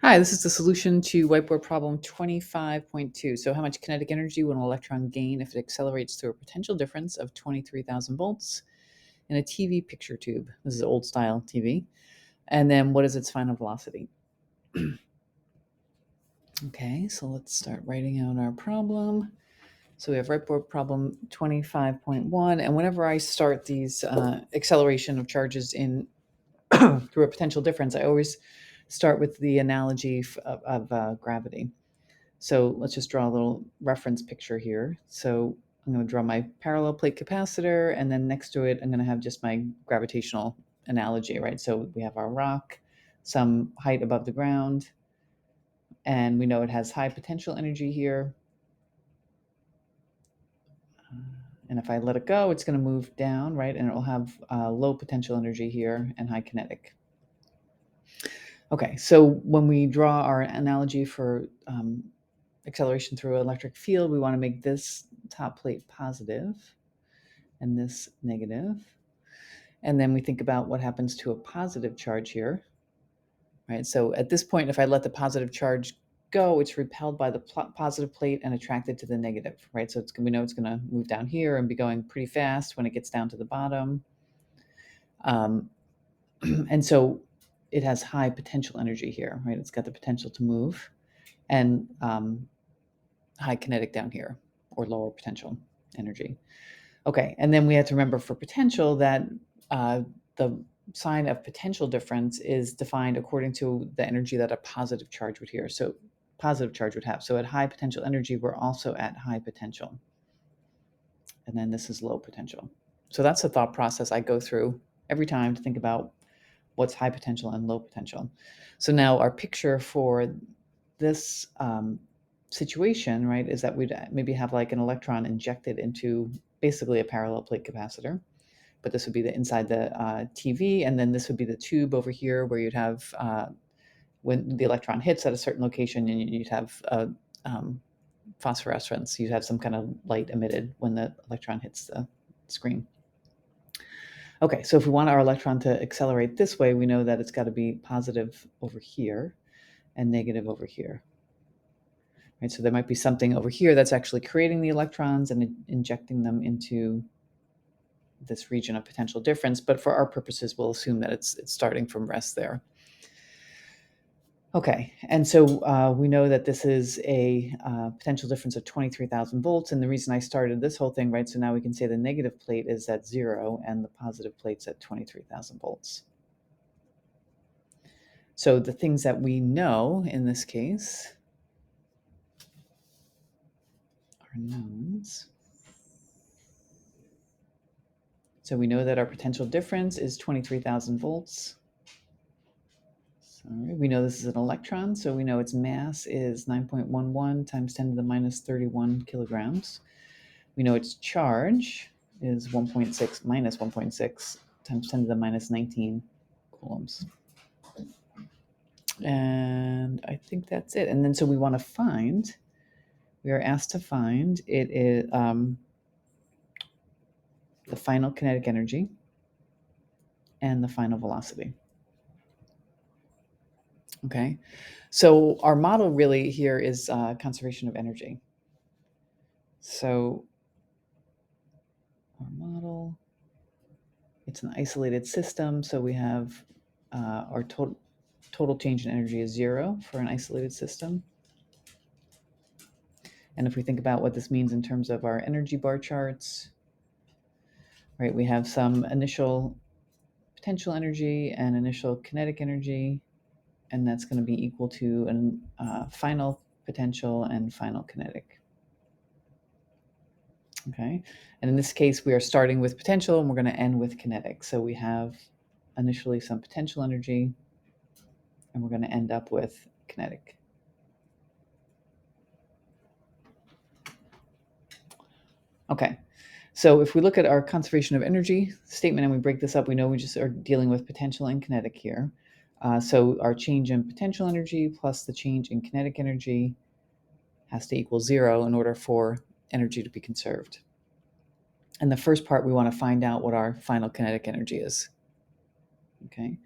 Hi, this is the solution to whiteboard problem 25.2. So how much kinetic energy will an electron gain if it accelerates through a potential difference of 23,000 volts in a TV picture tube? This is old style TV. And then what is its final velocity? Okay, so let's start writing out our problem. So we have whiteboard problem 25.1. And whenever I start these acceleration of charges in through a potential difference, I always start with the analogy of gravity. So let's just draw a little reference picture here. So I'm going to draw my parallel plate capacitor, and then next to it, I'm going to have just my gravitational analogy, right? So we have our rock, some height above the ground, and we know it has high potential energy here. And if I let it go, it's going to move down, right? And it will have low potential energy here and high kinetic. Okay, so when we draw our analogy for acceleration through an electric field, we want to make this top plate positive and this negative. And then we think about what happens to a positive charge here, right? So at this point, if I let the positive charge go, it's repelled by the positive plate and attracted to the negative, right? So we know it's going to move down here and be going pretty fast when it gets down to the bottom. And so it has high potential energy here, right? It's got the potential to move, and high kinetic down here, or lower potential energy. Okay, and then we have to remember for potential that the sign of potential difference is defined according to the energy that a positive charge would have. So at high potential energy, we're also at high potential. And then this is low potential. So that's the thought process I go through every time to think about what's high potential and low potential. So now our picture for this situation, right, is that we'd maybe have like an electron injected into basically a parallel plate capacitor. But this would be the inside the TV, and then this would be the tube over here where you'd have when the electron hits at a certain location, and you'd have phosphorescence. You'd have some kind of light emitted when the electron hits the screen. Okay, so if we want our electron to accelerate this way, we know that it's got to be positive over here and negative over here. Right, so there might be something over here that's actually creating the electrons and injecting them into this region of potential difference, but for our purposes, we'll assume that it's starting from rest there. Okay, and so we know that this is a potential difference of 23,000 volts, and the reason I started this whole thing, right, so now we can say the negative plate is at 0 and the positive plate's at 23,000 volts. So the things that we know in this case are knowns. So we know that our potential difference is 23,000 volts. Sorry, we know this is an electron, so we know its mass is 9.11 times 10 to the minus 31 kilograms. We know its charge is 1.6 minus 1.6 times 10 to the minus 19 coulombs. And I think that's it. And then so we want to find, we are asked to find it is the final kinetic energy and the final velocity. Okay, so our model really here is conservation of energy. So our model, it's an isolated system, so we have our total change in energy is 0 for an isolated system. And if we think about what this means in terms of our energy bar charts, right, we have some initial potential energy and initial kinetic energy, and that's going to be equal to a final potential and final kinetic. Okay, and in this case, we are starting with potential and we're going to end with kinetic. So we have initially some potential energy, and we're going to end up with kinetic. Okay, so if we look at our conservation of energy statement and we break this up, we know we just are dealing with potential and kinetic here. So our change in potential energy plus the change in kinetic energy has to equal 0 in order for energy to be conserved. And the first part, we want to find out what our final kinetic energy is. Okay.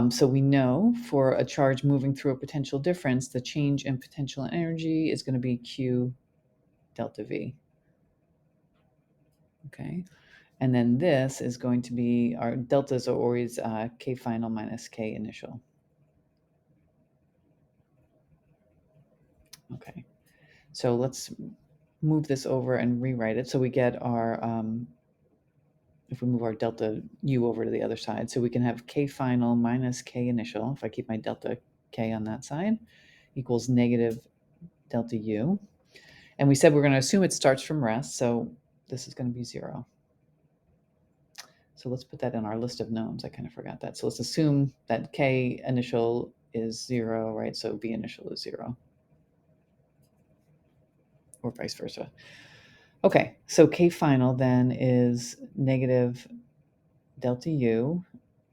So we know for a charge moving through a potential difference, the change in potential energy is going to be Q delta V. Okay. And then this is going to be, our deltas are always K final minus K initial. Okay. So let's move this over and rewrite it. So we get our, if we move our delta U over to the other side, so we can have K final minus K initial, if I keep my delta K on that side, equals negative delta U. And we said we're going to assume it starts from rest, so this is going to be 0. So let's put that in our list of knowns. I kind of forgot that. So let's assume that K initial is 0, right? So V initial is 0. Or vice versa. Okay, so K final then is negative delta U,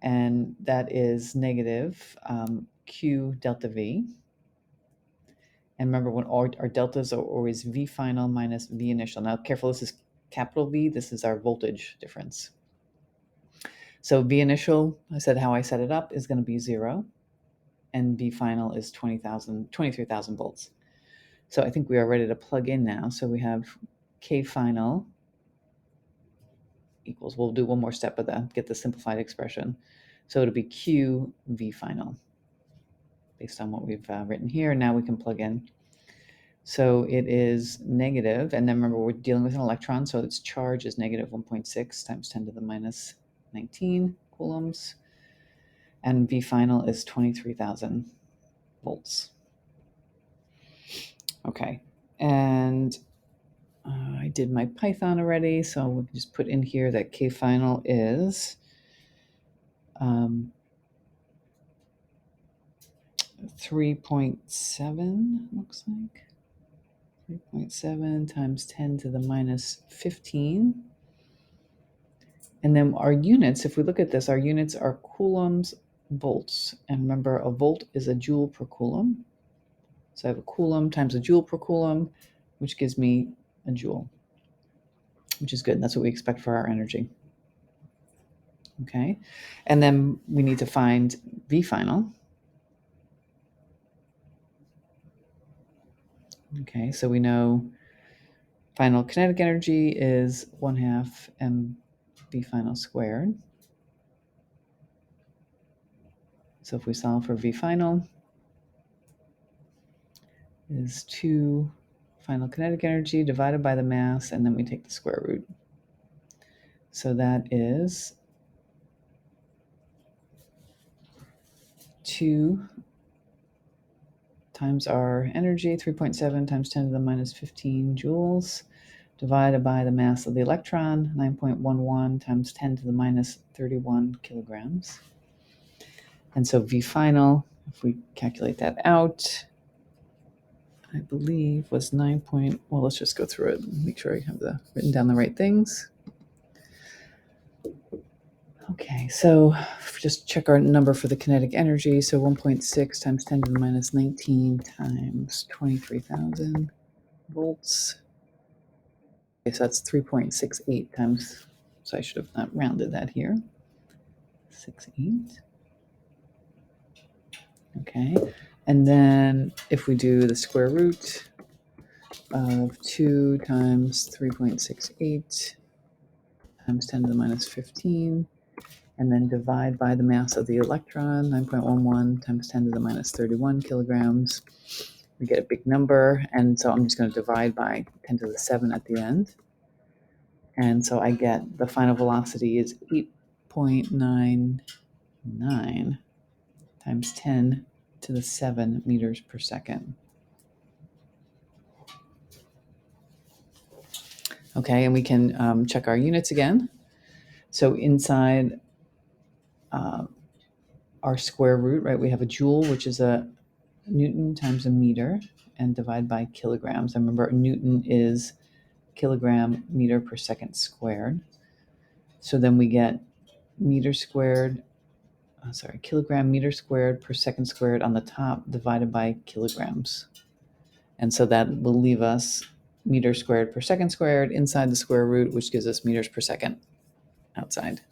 and that is negative Q delta V. And remember, when our deltas are always V final minus V initial. Now, careful, this is capital V. This is our voltage difference. So V initial, I said how I set it up, is going to be 0. And V final is 23,000 volts. So I think we are ready to plug in now. So we have K final equals, we'll do one more step of that, get the simplified expression. So it'll be Q V final based on what we've written here. Now we can plug in. So it is negative, and then remember we're dealing with an electron, so its charge is negative 1.6 times 10 to the minus 19 coulombs. And V final is 23,000 volts. Okay, and I did my Python already, so we can just put in here that K final is 3.7, looks like. 3.7 times 10 to the minus 15. And then our units, if we look at this, our units are coulombs, volts. And remember, a volt is a joule per coulomb. So I have a coulomb times a joule per coulomb, which gives me a joule, which is good. That's what we expect for our energy. Okay. And then we need to find V final. Okay, so we know final kinetic energy is 1/2 mV final squared. So if we solve for V final, is 2 final kinetic energy divided by the mass, and then we take the square root. So that is 2 times our energy, 3.7 times 10 to the minus 15 joules, divided by the mass of the electron, 9.11 times 10 to the minus 31 kilograms. And so V final, if we calculate that out, I believe was well, let's just go through it and make sure I have written down the right things. Okay, so just check our number for the kinetic energy. So 1.6 times 10 to the minus 19 times 23,000 volts. Okay, so that's 3.68 times, so I should have not rounded that here. 68. Okay, and then if we do the square root of 2 times 3.68 times 10 to the minus 15, and then divide by the mass of the electron, 9.11 times 10 to the minus 31 kilograms, we get a big number. And so I'm just going to divide by 10 to the 7 at the end. And so I get the final velocity is 8.99 times 10 to the 7 meters per second. Okay, and we can check our units again. So inside our square root, right, we have a joule, which is a Newton times a meter, and divide by kilograms. And remember, Newton is kilogram meter per second squared. So then we get kilogram meter squared per second squared on the top divided by kilograms. And so that will leave us meter squared per second squared inside the square root, which gives us meters per second outside.